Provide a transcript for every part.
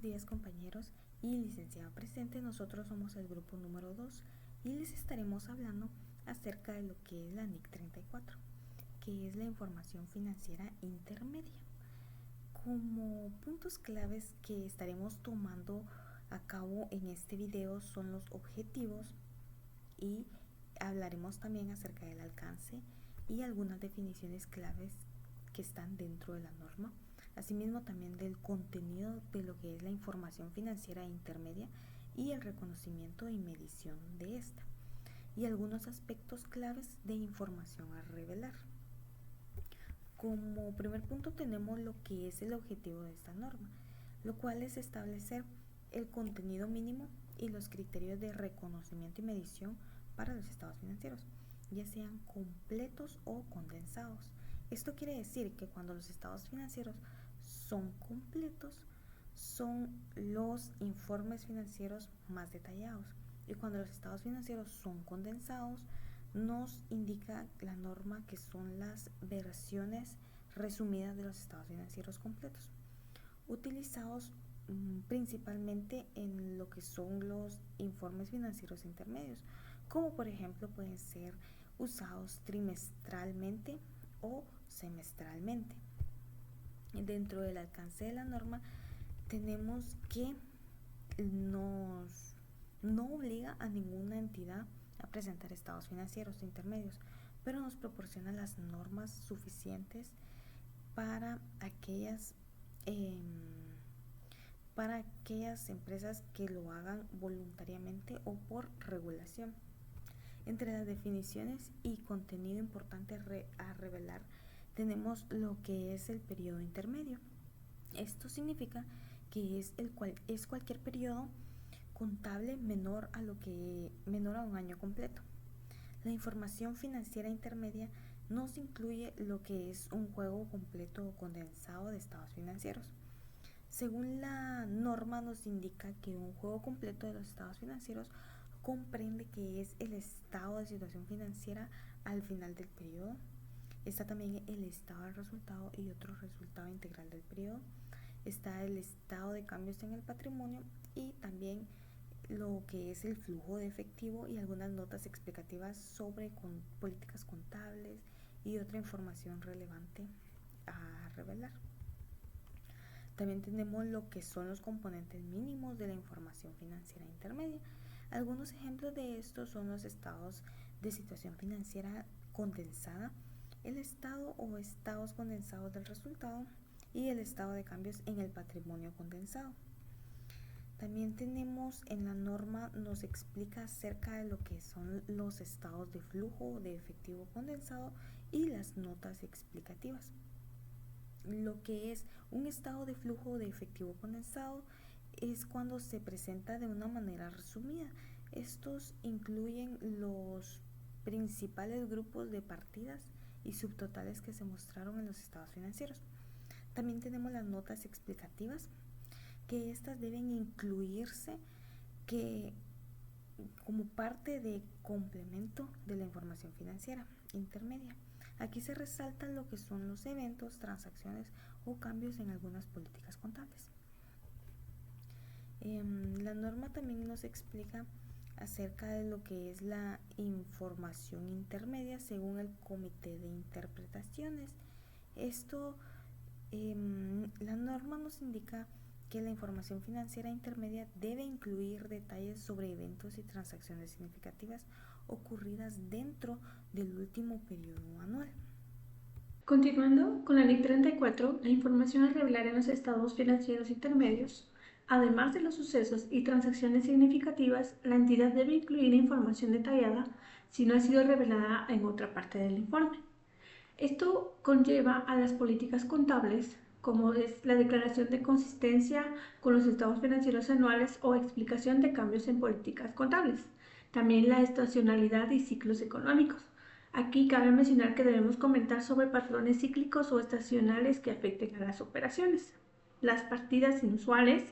días compañeros y licenciado presente. Nosotros somos el grupo número 2 y les estaremos hablando acerca de lo que es la NIC 34, que es la información financiera intermedia. Como puntos claves que estaremos tomando a cabo en este video son los objetivos y hablaremos también acerca del alcance y algunas definiciones claves que están dentro de la norma. Asimismo también del contenido de lo que es la información financiera intermedia y el reconocimiento y medición de esta, y algunos aspectos claves de información a revelar. Como primer punto tenemos lo que es el objetivo de esta norma, lo cual es establecer el contenido mínimo y los criterios de reconocimiento y medición para los estados financieros, ya sean completos o condensados. Esto quiere decir que cuando los estados financieros son completos, son los informes financieros más detallados, y cuando los estados financieros son condensados, nos indica la norma que son las versiones resumidas de los estados financieros completos, utilizados principalmente en lo que son los informes financieros intermedios, como por ejemplo pueden ser usados trimestralmente o semestralmente. Dentro del alcance de la norma tenemos que no obliga a ninguna entidad a presentar estados financieros intermedios, pero nos proporciona las normas suficientes para aquellas empresas que lo hagan voluntariamente o por regulación. Entre las definiciones y contenido importante a revelar tenemos lo que es el periodo intermedio. Esto significa que es cualquier periodo contable menor a un año completo. La información financiera intermedia nos incluye lo que es un juego completo o condensado de estados financieros. Según la norma nos indica que un juego completo de los estados financieros comprende que es el estado de situación financiera al final del periodo. Está también el estado del resultado y otro resultado integral del periodo. Está el estado de cambios en el patrimonio y también lo que es el flujo de efectivo y algunas notas explicativas sobre políticas contables y otra información relevante a revelar. También tenemos lo que son los componentes mínimos de la información financiera intermedia. Algunos ejemplos de estos son los estados de situación financiera condensada, el estado o estados condensados del resultado y el estado de cambios en el patrimonio condensado. También tenemos en la norma, nos explica acerca de lo que son los estados de flujo de efectivo condensado y las notas explicativas. Lo que es un estado de flujo de efectivo condensado es cuando se presenta de una manera resumida. Estos incluyen los principales grupos de partidas y subtotales que se mostraron en los estados financieros. También tenemos las notas explicativas, que estas deben incluirse como parte de complemento de la información financiera intermedia. Aquí se resaltan lo que son los eventos, transacciones o cambios en algunas políticas contables. La norma también nos explica acerca de lo que es la información intermedia según el Comité de Interpretaciones. La norma nos indica que la información financiera intermedia debe incluir detalles sobre eventos y transacciones significativas ocurridas dentro del último periodo anual. Continuando con la NIC 34, la información a revelar en los estados financieros intermedios, además de los sucesos y transacciones significativas, la entidad debe incluir información detallada si no ha sido revelada en otra parte del informe. Esto conlleva a las políticas contables, como es la declaración de consistencia con los estados financieros anuales o explicación de cambios en políticas contables. También la estacionalidad y ciclos económicos. Aquí cabe mencionar que debemos comentar sobre patrones cíclicos o estacionales que afecten a las operaciones. Las partidas inusuales.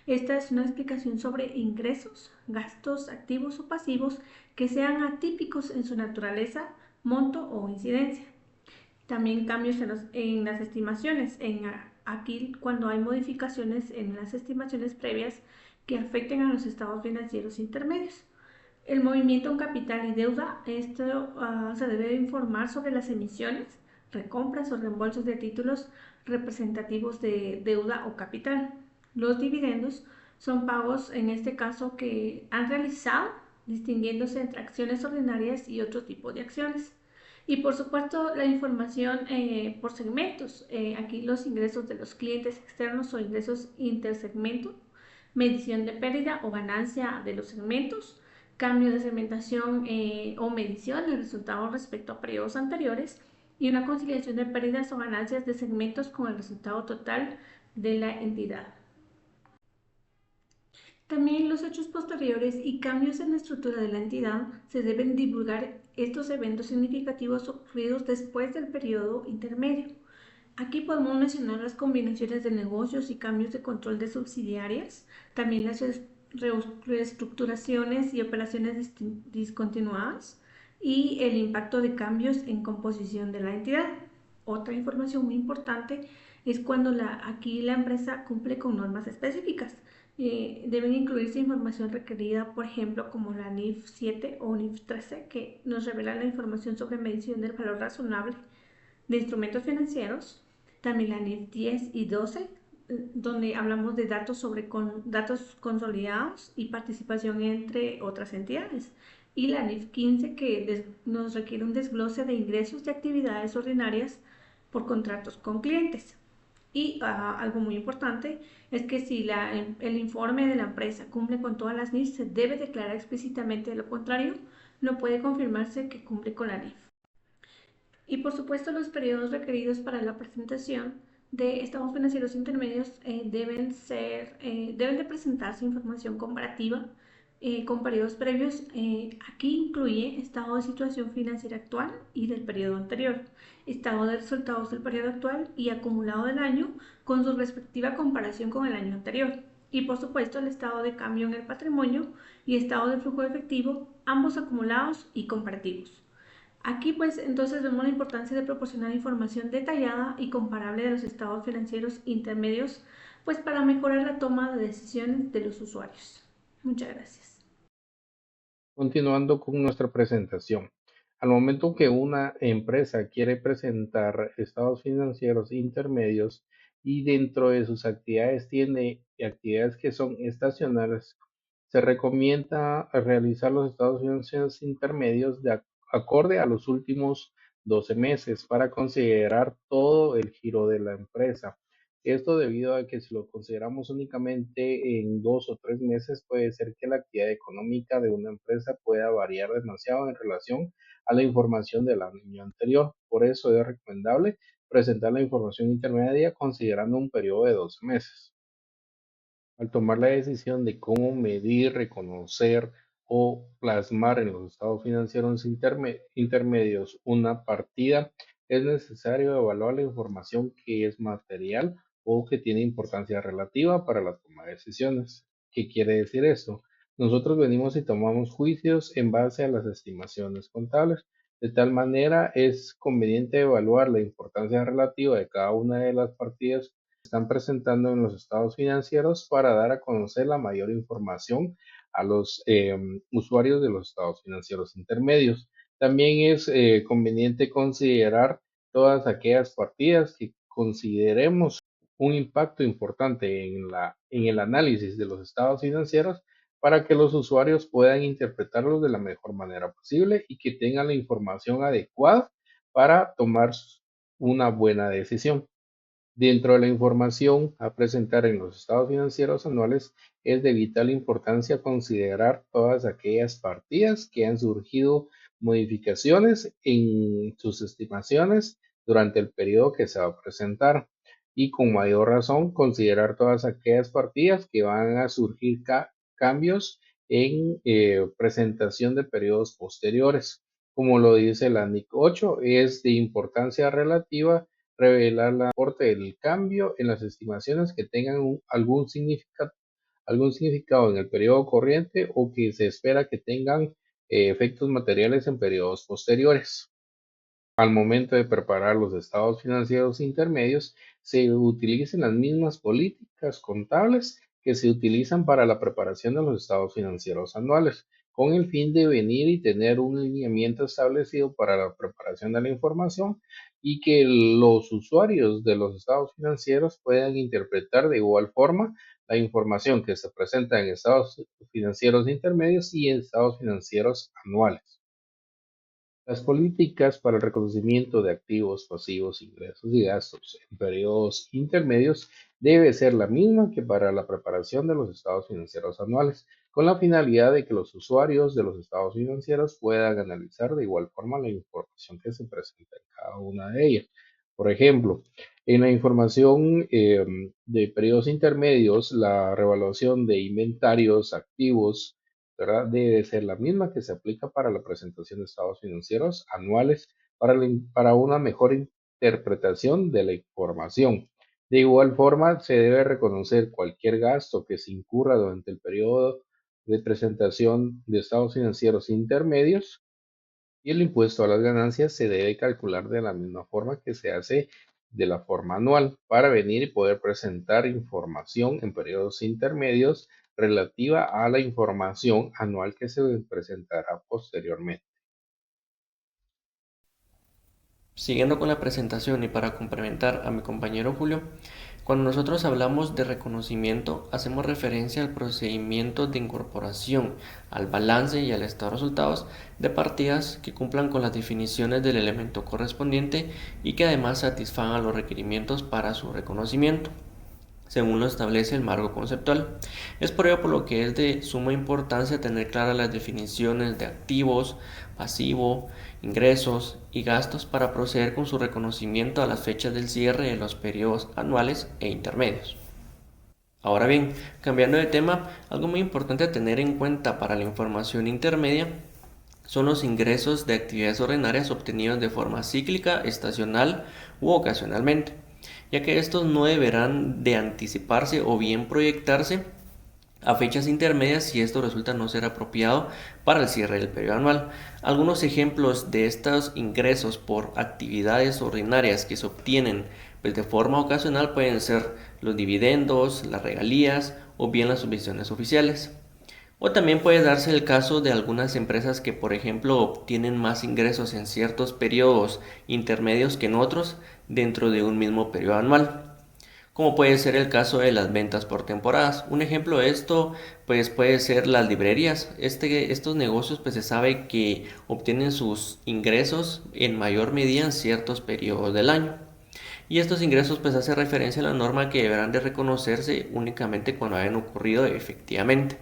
Esta es una explicación sobre ingresos, gastos activos o pasivos que sean atípicos en su naturaleza, monto o incidencia. También cambios en las estimaciones, en aquí cuando hay modificaciones en las estimaciones previas que afecten a los estados financieros intermedios. El movimiento en capital y deuda, esto se debe informar sobre las emisiones, recompras o reembolsos de títulos representativos de deuda o capital. Los dividendos son pagos, en este caso, que han realizado, distinguiéndose entre acciones ordinarias y otro tipo de acciones. Y por supuesto la información por segmentos. Aquí los ingresos de los clientes externos o ingresos intersegmento, medición de pérdida o ganancia de los segmentos, cambio de segmentación o medición de resultados respecto a periodos anteriores y una conciliación de pérdidas o ganancias de segmentos con el resultado total de la entidad. También los hechos posteriores y cambios en la estructura de la entidad se deben divulgar estos eventos significativos ocurridos después del periodo intermedio. Aquí podemos mencionar las combinaciones de negocios y cambios de control de subsidiarias, también las reestructuraciones y operaciones discontinuadas y el impacto de cambios en composición de la entidad. Otra información muy importante es cuando aquí la empresa cumple con normas específicas. Deben incluirse información requerida, por ejemplo, como la NIF 7 o NIF 13, que nos revela la información sobre medición del valor razonable de instrumentos financieros, también la NIF 10 y 12, donde hablamos de datos sobre datos consolidados y participación entre otras entidades, y la NIF 15 que nos requiere un desglose de ingresos de actividades ordinarias por contratos con clientes. Y algo muy importante es que si el informe de la empresa cumple con todas las NIF, se debe declarar explícitamente, de lo contrario, no puede confirmarse que cumple con la NIF. Y por supuesto los periodos requeridos para la presentación de estados financieros intermedios deben de presentarse información comparativa con periodos previos. Aquí incluye estado de situación financiera actual y del periodo anterior, estado de resultados del periodo actual y acumulado del año con su respectiva comparación con el año anterior. Y por supuesto el estado de cambio en el patrimonio y estado de flujo de efectivo, ambos acumulados y comparativos. Aquí pues entonces vemos la importancia de proporcionar información detallada y comparable de los estados financieros intermedios, pues para mejorar la toma de decisiones de los usuarios. Muchas gracias. Continuando con nuestra presentación. Al momento que una empresa quiere presentar estados financieros intermedios y dentro de sus actividades tiene actividades que son estacionales, se recomienda realizar los estados financieros intermedios de acorde a los últimos 12 meses para considerar todo el giro de la empresa. Esto debido a que si lo consideramos únicamente en 2 o 3 meses, puede ser que la actividad económica de una empresa pueda variar demasiado en relación a la información del año anterior. Por eso es recomendable presentar la información intermedia considerando un periodo de 12 meses. Al tomar la decisión de cómo medir, reconocer o plasmar en los estados financieros intermedios una partida, es necesario evaluar la información que es material o que tiene importancia relativa para la toma de decisiones. ¿Qué quiere decir esto? Nosotros venimos y tomamos juicios en base a las estimaciones contables. De tal manera, es conveniente evaluar la importancia relativa de cada una de las partidas están presentando en los estados financieros para dar a conocer la mayor información a los usuarios de los estados financieros intermedios. También es conveniente considerar todas aquellas partidas que consideremos un impacto importante en el análisis de los estados financieros para que los usuarios puedan interpretarlos de la mejor manera posible y que tengan la información adecuada para tomar una buena decisión. Dentro de la información a presentar en los estados financieros anuales, es de vital importancia considerar todas aquellas partidas que han surgido modificaciones en sus estimaciones durante el periodo que se va a presentar y con mayor razón considerar todas aquellas partidas que van a surgir cambios en presentación de periodos posteriores. Como lo dice la NIC 8, es de importancia relativa revelar el aporte del cambio en las estimaciones que tengan algún significado en el periodo corriente o que se espera que tengan efectos materiales en periodos posteriores. al momento de preparar los estados financieros intermedios, se utilicen las mismas políticas contables que se utilizan para la preparación de los estados financieros anuales, con el fin de venir y tener un lineamiento establecido para la preparación de la información y que los usuarios de los estados financieros puedan interpretar de igual forma la información que se presenta en estados financieros intermedios y en estados financieros anuales. Las políticas para el reconocimiento de activos, pasivos, ingresos y gastos en periodos intermedios debe ser la misma que para la preparación de los estados financieros anuales, con la finalidad de que los usuarios de los estados financieros puedan analizar de igual forma la información que se presenta en cada una de ellas. Por ejemplo, en la información de periodos intermedios, la revaluación de inventarios, activos, ¿verdad? Debe ser la misma que se aplica para la presentación de estados financieros anuales para una mejor interpretación de la información. De igual forma, se debe reconocer cualquier gasto que se incurra durante el periodo de presentación de estados financieros intermedios y el impuesto a las ganancias se debe calcular de la misma forma que se hace de la forma anual para venir y poder presentar información en periodos intermedios relativa a la información anual que se presentará posteriormente. Siguiendo con la presentación y para complementar a mi compañero Julio, cuando nosotros hablamos de reconocimiento, hacemos referencia al procedimiento de incorporación, al balance y al estado de resultados de partidas que cumplan con las definiciones del elemento correspondiente y que además satisfagan los requerimientos para su reconocimiento, según lo establece el marco conceptual. Es por ello por lo que es de suma importancia tener claras las definiciones de activos, pasivo, ingresos y gastos para proceder con su reconocimiento a las fechas del cierre de los periodos anuales e intermedios. Ahora bien, cambiando de tema, algo muy importante a tener en cuenta para la información intermedia son los ingresos de actividades ordinarias obtenidos de forma cíclica, estacional u ocasionalmente, ya que estos no deberán de anticiparse o bien proyectarse a fechas intermedias si esto resulta no ser apropiado para el cierre del periodo anual. Algunos ejemplos de estos ingresos por actividades ordinarias que se obtienen de forma ocasional pueden ser los dividendos, las regalías o bien las subvenciones oficiales. O también puede darse el caso de algunas empresas que, por ejemplo, obtienen más ingresos en ciertos periodos intermedios que en otros dentro de un mismo periodo anual, como puede ser el caso de las ventas por temporadas. Un ejemplo de esto pues puede ser las librerías. Estos negocios pues se sabe que obtienen sus ingresos en mayor medida en ciertos periodos del año. Y estos ingresos pues hace referencia a la norma que deberán de reconocerse únicamente cuando hayan ocurrido efectivamente.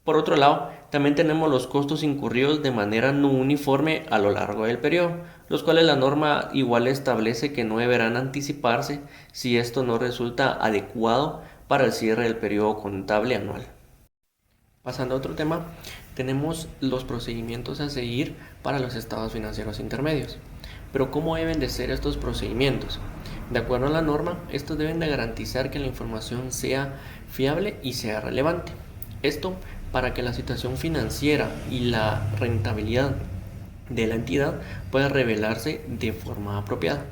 Por otro lado, también tenemos los costos incurridos de manera no uniforme a lo largo del periodo, los cuales la norma igual establece que no deberán anticiparse si esto no resulta adecuado para el cierre del periodo contable anual. Pasando a otro tema, tenemos los procedimientos a seguir para los estados financieros intermedios. Pero ¿cómo deben de ser estos procedimientos? De acuerdo a la norma, estos deben de garantizar que la información sea fiable y sea relevante. Esto para que la situación financiera y la rentabilidad de la entidad pueda revelarse de forma apropiada.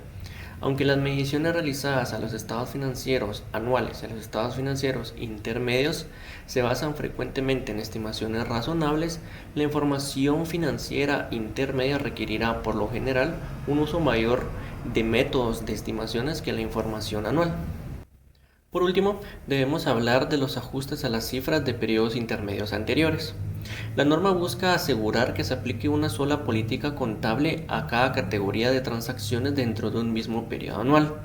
Aunque las mediciones realizadas a los estados financieros anuales y a los estados financieros intermedios se basan frecuentemente en estimaciones razonables, la información financiera intermedia requerirá por lo general un uso mayor de métodos de estimaciones que la información anual. Por último, debemos hablar de los ajustes a las cifras de periodos intermedios anteriores. La norma busca asegurar que se aplique una sola política contable a cada categoría de transacciones dentro de un mismo periodo anual.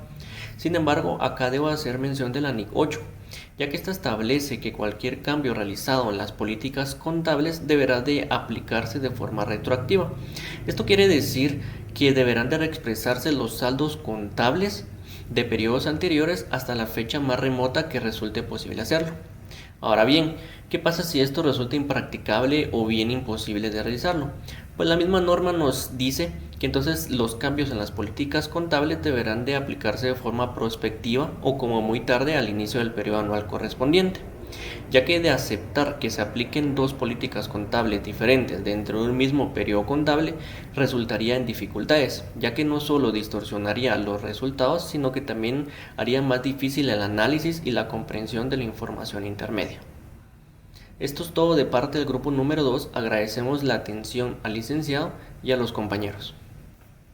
Sin embargo, acá debo hacer mención de la NIC 8, ya que esta establece que cualquier cambio realizado en las políticas contables deberá de aplicarse de forma retroactiva. Esto quiere decir que deberán de reexpresarse los saldos contables de periodos anteriores hasta la fecha más remota que resulte posible hacerlo. Ahora bien, ¿qué pasa si esto resulta impracticable o bien imposible de realizarlo? Pues la misma norma nos dice que entonces los cambios en las políticas contables deberán de aplicarse de forma prospectiva o como muy tarde al inicio del periodo anual correspondiente. ya que de aceptar que se apliquen dos políticas contables diferentes dentro de un mismo periodo contable resultaría en dificultades, ya que no solo distorsionaría los resultados, sino que también haría más difícil el análisis y la comprensión de la información intermedia. Esto es todo de parte del grupo número 2. Agradecemos la atención al licenciado y a los compañeros.